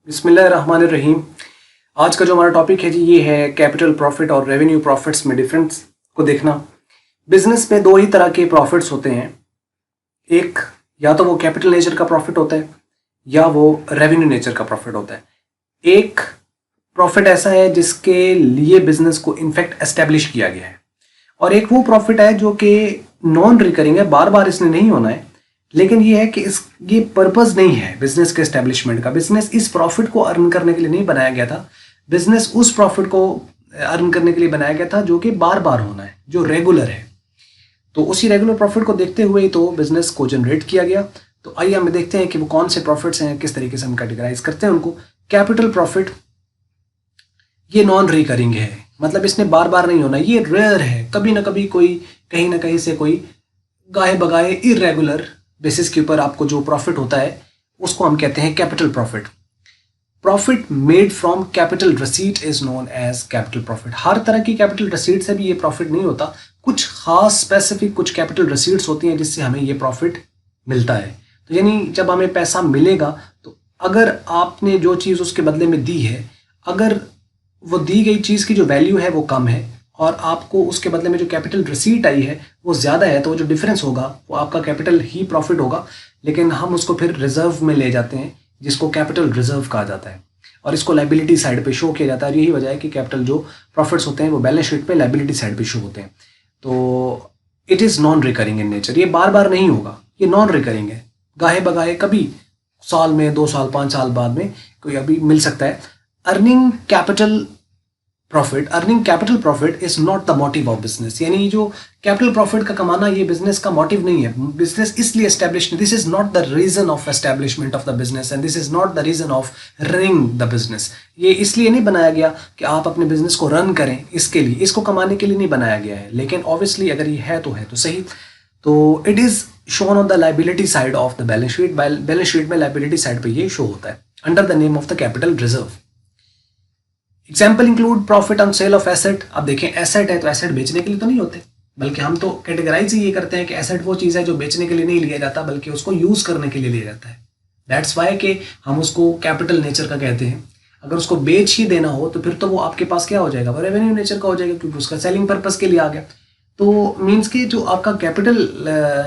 बिस्मिल्लाहिर्रहमानिर्रहीम। आज का जो हमारा टॉपिक है जी ये है कैपिटल प्रॉफिट और रेवेन्यू प्रॉफिट्स में डिफरेंस को देखना। बिजनेस में दो ही तरह के प्रॉफिट्स होते हैं, एक या तो वो कैपिटल नेचर का प्रॉफिट होता है या वो रेवेन्यू नेचर का प्रॉफिट होता है। एक प्रॉफिट ऐसा है जिसके लिए बिजनेस को इनफैक्ट एस्टेब्लिश किया गया है और एक वो प्रॉफिट है जो कि नॉन रिकरिंग है, बार बार इसने नहीं होना है, लेकिन ये है कि ये पर्पस नहीं है बिजनेस के एस्टेब्लिशमेंट का। बिजनेस इस प्रॉफिट को अर्न करने के लिए नहीं बनाया गया था, बिजनेस उस प्रॉफिट को अर्न करने के लिए बनाया गया था जो कि बार बार होना है, जो रेगुलर है। तो उसी रेगुलर प्रॉफिट को देखते हुए ही तो बिजनेस को जनरेट किया गया। तो आइए हम देखते हैं कि वो कौन से प्रॉफिट्स हैं, किस तरीके से हम कैटेगराइज करते हैं उनको। कैपिटल प्रॉफिट ये नॉन रिकरिंग है, मतलब इसने बार बार नहीं होना, ये रेयर है, कभी ना कभी कोई कहीं ना कहीं से कोई गाहे बगाए इरेगुलर बेसिस के ऊपर आपको जो प्रॉफिट होता है उसको हम कहते हैं capital profit. Profit made from capital receipt is known as capital profit. हर तरह की कैपिटल रिसीट से भी ये प्रॉफिट नहीं होता, कुछ खास स्पेसिफिक कुछ कैपिटल रिसीट्स होती हैं जिससे हमें ये प्रॉफिट मिलता है। तो यानी जब हमें पैसा मिलेगा तो अगर आपने जो चीज़ उसके बदले में दी है, अगर वो दी गई चीज़ की जो वैल्यू है वो कम है और आपको उसके बदले में जो कैपिटल रिसीट आई है वो ज़्यादा है, तो वो जो डिफरेंस होगा वो आपका कैपिटल ही प्रॉफिट होगा, लेकिन हम उसको फिर रिजर्व में ले जाते हैं जिसको कैपिटल रिजर्व कहा जाता है और इसको लायबिलिटी साइड पे शो किया जाता है। यही वजह है कि कैपिटल जो प्रॉफिट्स होते हैं वो बैलेंस शीट पे लायबिलिटी साइड पे शो होते हैं। तो it is non recurring in nature, ये बार बार नहीं होगा, ये नॉन रिकरिंग है, गाहे बगाहे कभी साल में 2 साल 5 साल बाद में कोई अभी मिल सकता है। Earning capital profit is not the motive of business, यानी जो कैपिटल प्रॉफिट का कमाना ये बिजनेस का मोटिव नहीं है। बिजनेस इसलिए establish, this is not the reason of establishment of the business and this is not the reason of running the business. ये इसलिए नहीं बनाया गया कि आप अपने बिजनेस को रन करें, इसके लिए, इसको कमाने के लिए नहीं बनाया गया है, लेकिन ऑब्वियसली अगर ये है तो सही। तो it is shown on the liability side of the balance sheet. Balance sheet में लायबिलिटी साइड पर ये शो होता है under the name of the capital reserve. Example include profit on sale of asset. अब देखें, एसेट है तो asset बेचने के लिए तो नहीं होते, बल्कि हम तो कैटेगराइज ही ये करते हैं कि एसेट वो चीज़ है जो बेचने के लिए नहीं लिया जाता बल्कि उसको यूज करने के लिए लिया जाता है। दैट्स वाई कि हम उसको कैपिटल नेचर का कहते हैं। अगर उसको बेच ही देना हो तो फिर तो वो आपके पास क्या हो जाएगा, वो रेवेन्यू नेचर का हो जाएगा, क्योंकि उसका सेलिंग पर्पस के लिए आ गया। तो मीन्स कि जो आपका कैपिटल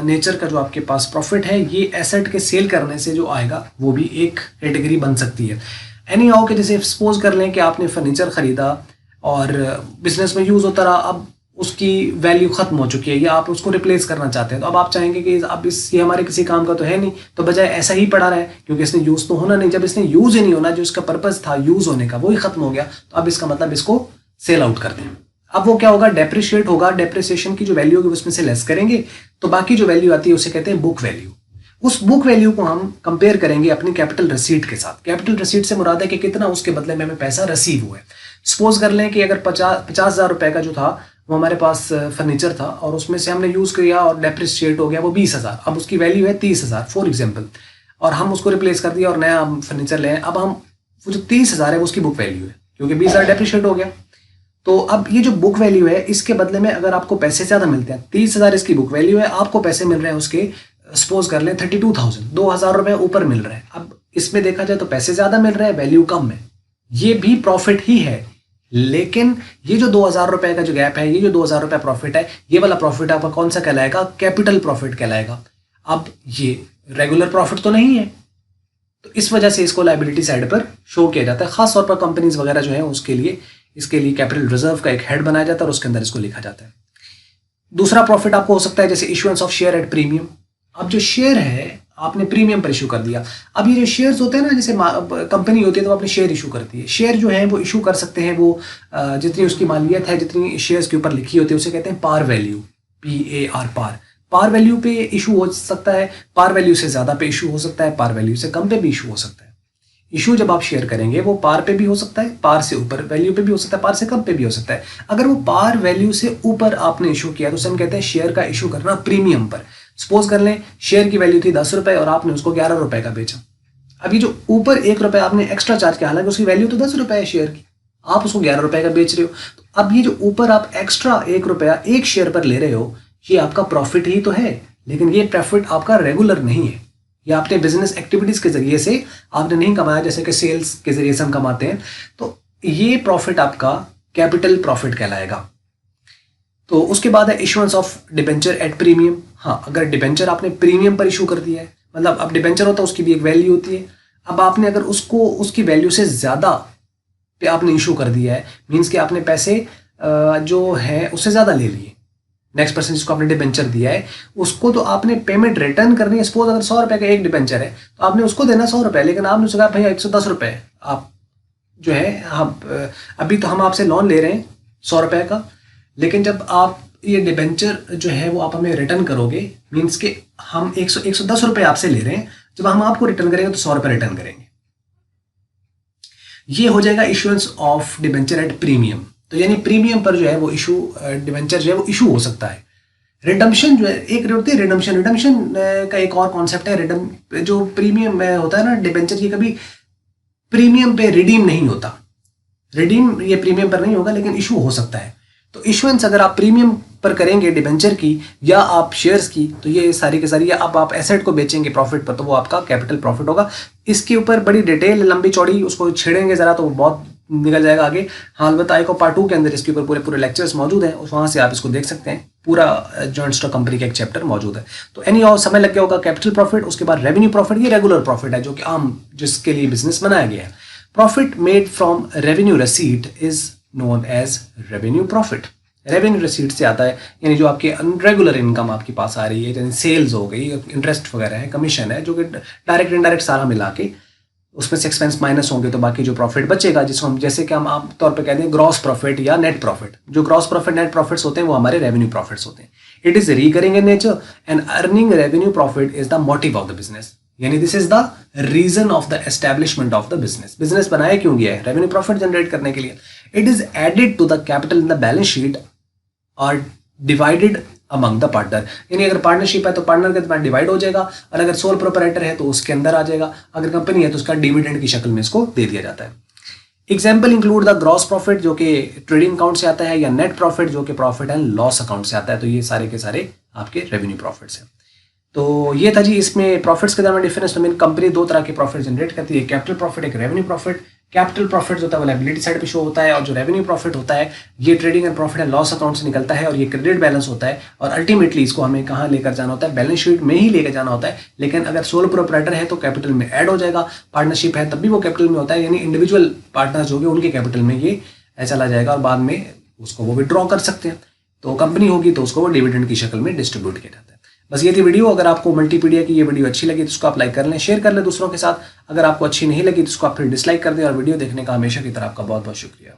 नेचर का जो आपके पास प्रॉफिट है ये एसेट के सेल करने से जो आएगा वो भी एक कैटेगरी बन सकती है। एनी हाउ कि जैसे सपोज कर लें कि आपने फर्नीचर ख़रीदा और बिजनेस में यूज़ होता रहा, अब उसकी वैल्यू ख़त्म हो चुकी है या आप उसको रिप्लेस करना चाहते हैं, तो अब आप चाहेंगे कि अब ये हमारे किसी काम का तो है नहीं, तो बजाय ऐसा ही पड़ा रहे क्योंकि इसने यूज़ तो होना नहीं। जब इसने यूज़ ही नहीं होना, जो इसका पर्पज़ था यूज़ होने का वो ही ख़त्म हो गया, तो अब इसका मतलब इसको सेल आउट कर दें। अब वो क्या होगा, डेप्रिशिएट होगा, डेप्रिसिएशन की जो वैल्यू होगी उसमें से लेस करेंगे, तो बाकी जो वैल्यू आती है उसे कहते हैं बुक वैल्यू। उस बुक वैल्यू को हम कंपेयर करेंगे अपनी कैपिटल रिसीट के साथ। कैपिटल रिसीट से मुराद है कि कितना उसके बदले में हमें पैसा रिसीव हुआ है। सपोज कर लें कि अगर 50,000 रुपए का जो था वो हमारे पास फर्नीचर था और उसमें से हमने यूज़ किया और डेप्रिशिएट हो गया वो 20,000, अब उसकी वैल्यू है 30,000 फॉर एग्जाम्पल, और हम उसको रिप्लेस कर दिया और नया हम फर्नीचर लें। अब हम वो जो 30,000 है वो उसकी बुक वैल्यू है क्योंकि 20,000 डेप्रिशिएट हो गया। तो अब ये जो बुक वैल्यू है इसके बदले में अगर आपको पैसे ज़्यादा मिलते हैं, 30,000 इसकी बुक वैल्यू है, आपको पैसे मिल रहे हैं उसके सपोज कर लें 32,000, 2,000 रुपए ऊपर मिल रहे हैं। अब इसमें देखा जाए तो पैसे ज्यादा मिल रहे हैं, वैल्यू कम है, ये भी प्रॉफिट ही है, लेकिन ये जो 2,000 रुपए का जो गैप है, ये जो 2,000 रुपए प्रॉफिट है, ये वाला प्रॉफिट आपका कौन सा कहलाएगा, कैपिटल प्रॉफिट कहलाएगा। अब ये रेगुलर प्रॉफिट तो नहीं है, तो इस वजह से इसको लायबिलिटी साइड पर शो किया जाता है। खास तौर पर कंपनीज वगैरह जो है उसके लिए इसके लिए कैपिटल रिजर्व का एक हेड बनाया जाता है और उसके अंदर इसको लिखा जाता है। दूसरा प्रॉफिट आपको हो सकता है जैसे issuance of share at premium. अब जो शेयर है आपने प्रीमियम पर इशू कर दिया। अब ये जो शेयर्स होते हैं ना, जैसे कंपनी होती है तो अपने शेयर इशू करती है। शेयर जो है वो इशू कर सकते हैं वो जितनी उसकी मालियत है, जितनी शेयर्स के ऊपर लिखी होती है उसे कहते हैं पार वैल्यू, PAR पार। पार वैल्यू पे इशू हो सकता है, पार वैल्यू से ज़्यादा पे इशू हो सकता है, पार वैल्यू से कम पे भी इशू हो सकता है। इशू जब आप शेयर करेंगे वो पार पे भी हो सकता है, पार से ऊपर वैल्यू पे भी हो सकता है, पार से कम पे भी हो सकता है। अगर वो पार वैल्यू से ऊपर आपने इशू किया तो उसे हम कहते हैं शेयर का इशू करना प्रीमियम पर। सपोज कर लें शेयर की वैल्यू थी 10 रुपए और आपने उसको 11 रुपए का बेचा। अभी जो ऊपर 1 रुपए आपने एक्स्ट्रा चार्ज किया, हालांकि उसकी वैल्यू तो 10 रुपए है शेयर की, आप उसको 11 रुपए का बेच रहे हो, तो अब ये जो ऊपर आप एक्स्ट्रा 1 रुपया एक शेयर पर ले रहे हो ये आपका प्रॉफिट ही तो है, लेकिन ये प्रॉफिट आपका रेगुलर नहीं है, या आपने बिजनेस एक्टिविटीज के जरिए से आपने नहीं कमाया, जैसे कि सेल्स के जरिए से हम कमाते हैं, तो ये प्रॉफिट आपका कैपिटल प्रॉफिट कहलाएगा। तो उसके बाद है issuance of debenture at premium. हाँ, अगर डिबेंचर आपने प्रीमियम पर इशू कर दिया है, मतलब अब डिबेंचर होता है उसकी भी एक वैल्यू होती है, अब आपने अगर उसको उसकी वैल्यू से ज़्यादा पे आपने इशू कर दिया है, मीन्स कि आपने पैसे जो है उससे ज़्यादा ले लिए, नेक्स्ट पर्सन जिसको आपने डिबेंचर दिया है उसको तो आपने पेमेंट रिटर्न करनी है। सपोज अगर 100 रुपये का एक डिबेंचर है तो आपने उसको देना 100 रुपये, लेकिन आपने उसको कहा भैया 110 रुपये आप जो है हम अभी तो हम आपसे लोन ले रहे हैं 100 रुपये का, लेकिन जब आप ये डिबेंचर जो है वो आप हमें रिटर्न करोगे, मीन्स कि हम 110 रुपये आपसे ले रहे हैं, जब हम आपको रिटर्न करेंगे तो 100 रुपये रिटर्न करेंगे। ये हो जाएगा issuance of debenture at premium. तो यानी प्रीमियम पर जो है वो इशू डिबेंचर जो है वो इशू हो सकता है। रिडम्पशन जो है एक होती है, रिडम्पशन का एक और कॉन्सेप्ट है। जो प्रीमियम में होता है ना डिबेंचर, ये कभी प्रीमियम पे रिडीम नहीं होता, रिडीम ये प्रीमियम पर नहीं होगा, लेकिन इशू हो सकता है। तो इशुएंस अगर आप प्रीमियम पर करेंगे डिबेंचर की या आप शेयर्स की, तो ये सारी की सारी, या अब आप एसेट को बेचेंगे प्रॉफिट पर, तो वो आपका कैपिटल प्रॉफिट होगा। इसके ऊपर बड़ी डिटेल लंबी चौड़ी उसको छेड़ेंगे ज़रा तो बहुत निकल जाएगा आगे। हाँ, अलबत्ता आईको पार्ट 2 के अंदर इसके ऊपर पूरे पूरे लेक्चर्स मौजूद हैं, वहाँ से आप इसको देख सकते हैं। पूरा जॉइंट स्टॉक कंपनी का एक चैप्टर मौजूद है। तो एनी हाउ समय लग गया होगा कैपिटल प्रॉफिट, उसके बाद रेवेन्यू प्रॉफिट। ये रेगुलर प्रॉफिट है जो कि आम जिसके लिए बिजनेस बनाया गया है। Profit made from revenue receipt is known as revenue profit. Revenue receipt से आता है, यानी जो आपके रेगुलर इनकम आपके पास आ रही है, जैसे सेल्स हो गई, इंटरेस्ट वगैरह है, कमीशन है, जो कि डायरेक्ट इनडायरेक्ट सारा मिला के उसमें से एक्सपेंस माइनस होंगे तो बाकी जो प्रॉफिट बचेगा, जिसको हम जैसे कि हम आम तौर पे कहते हैं ग्रॉस प्रॉफिट या नेट प्रॉफिट। जो ग्रॉस प्रॉफिट नेट प्रॉफिट्स होते हैं वो हमारे रेवेन्यू प्रॉफिट्स होते हैं। It is recurring in nature and earning revenue profit is the motive of the business, यानी this is the reason of the establishment of the business. Business बनाया क्यों गया है? रेवेन्यू प्रॉफिट जनरेट करने के लिए। It is added to the capital in the balance sheet और divided among the partner, यानी अगर पार्टनरशिप है तो पार्टनर के बाद डिवाइड हो जाएगा, और अगर सोल प्रोपराइटर है तो उसके अंदर आ जाएगा, अगर कंपनी है तो उसका डिविडेंड की शक्ल में इसको दे दिया जाता है। Example include the gross profit जो कि ट्रेडिंग अकाउंट से आता है, या नेट प्रॉफिट जो कि प्रॉफिट एंड लॉस अकाउंट से आता है। तो ये सारे के सारे आपके रेवेन्यू प्रॉफिट्स हैं। तो ये था जी इसमें प्रॉफिट्स के दरमियान डिफरेंस। तो मेरी कंपनी दो तरह के प्रॉफिट जनरेट करती है, कैपिटल प्रॉफिट, एक रेवेन्यू प्रॉफिट। कैपिटल प्रॉफिट जो होता है वो लायबिलिटी साइड पे शो होता है, और जो रेवेन्यू प्रॉफिट होता है ये trading and profit and loss account से निकलता है, और ये क्रेडिट बैलेंस होता है, और अल्टीमेटली इसको हमें कहाँ लेकर जाना होता है? बैलेंस शीट में ही लेकर जाना होता है। लेकिन अगर सोल प्रोपराइटर है तो कैपिटल में ऐड हो जाएगा, पार्टनरशिप है तब भी वो कैपिटल में होता है, यानी इंडिविजुअल पार्टनर्स हो गए उनके कैपिटल में ये चला जाएगा, और बाद में उसको वो विड्रॉ कर सकते हैं। तो कंपनी होगी तो उसको वो डिविडेंड की शक्ल में डिस्ट्रीब्यूट किया जाता है। बस ये थी वीडियो। अगर आपको मल्टीपीडिया की ये वीडियो अच्छी लगी तो उसको आप लाइक कर लें, शेयर कर लें दूसरों के साथ। अगर आपको अच्छी नहीं लगी तो उसको आप फिर डिसलाइक कर दें, और वीडियो देखने का हमेशा की तरह आपका बहुत बहुत शुक्रिया।